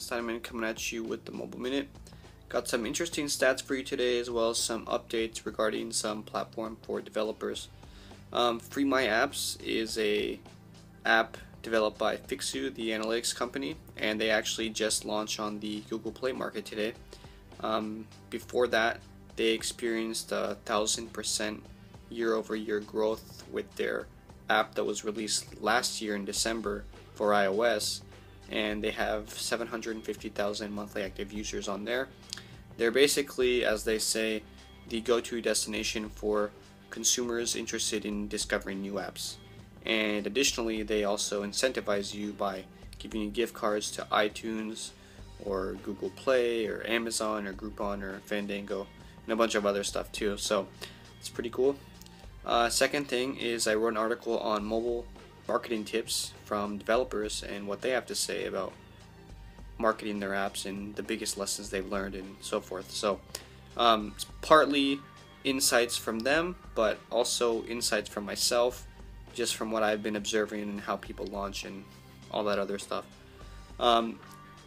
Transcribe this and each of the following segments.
Steineman coming at you with the Mobile Minute. Got some interesting stats for you today, as well as some updates regarding some platform for developers. Freemyapps is a app developed by Fiksu, the analytics company, and they actually just launched on the Google Play Market today. Before that, they experienced 1,000% year-over-year growth with their app that was released last year in December for iOS, and they have 750,000 monthly active users on there. They're basically, as they say, the go-to destination for consumers interested in discovering new apps. And additionally, they also incentivize you by giving you gift cards to iTunes or Google Play or Amazon or Groupon or Fandango and a bunch of other stuff too. So it's pretty cool. Second thing is I wrote an article on mobile marketing tips from developers and what they have to say about marketing their apps and the biggest lessons they've learned and so forth. So it's partly insights from them, but also insights from myself, just from what I've been observing and how people launch and all that other stuff.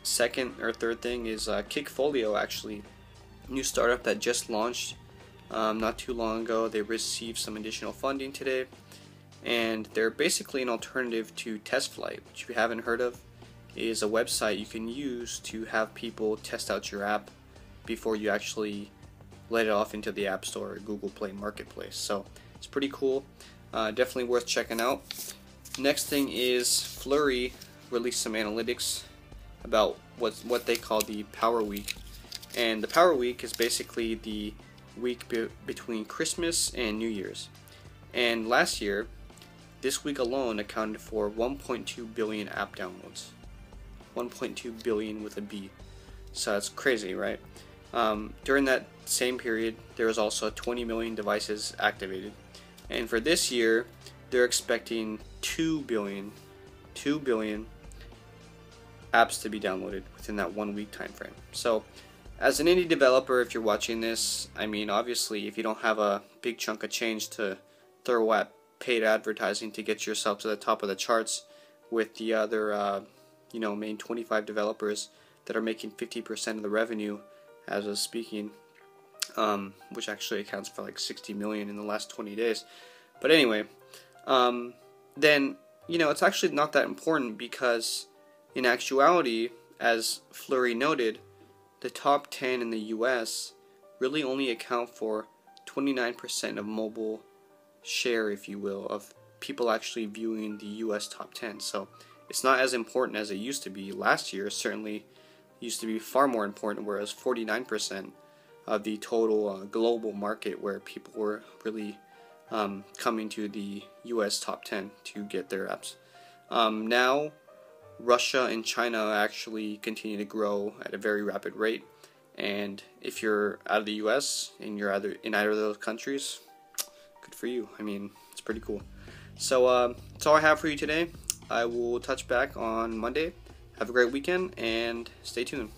Second or third thing is Kickfolio, actually, new startup that just launched not too long ago. They received some additional funding today, and they're basically an alternative to TestFlight, which if you haven't heard of, is a website you can use to have people test out your app before you actually let it off into the App Store or Google Play Marketplace. So it's pretty cool, definitely worth checking out. Next thing is Flurry released some analytics about what they call the Power Week, and the Power Week is basically the week between Christmas and New Year's. And last year, this week alone accounted for 1.2 billion app downloads. 1.2 billion with a B. So that's crazy, right? During that same period, there was also 20 million devices activated. And for this year, they're expecting 2 billion apps to be downloaded within that 1 week time frame. So as an indie developer, if you're watching this, I mean, obviously, if you don't have a big chunk of change to throw at paid advertising to get yourself to the top of the charts with the other, main 25 developers that are making 50% of the revenue as of speaking, which actually accounts for like 60 million in the last 20 days. But anyway, then, it's actually not that important, because in actuality, as Flurry noted, the top 10 in the US really only account for 29% of mobile share, if you will, of people actually viewing the US top 10. So it's not as important as it used to be. Last year certainly used to be far more important, whereas 49% of the total global market where people were really coming to the US top 10 to get their apps. Now Russia and China actually continue to grow at a very rapid rate, and if you're out of the US and you're in either of those countries, good for you. I mean, it's pretty cool. So that's all I have for you today. I will touch back on Monday. Have a great weekend and stay tuned.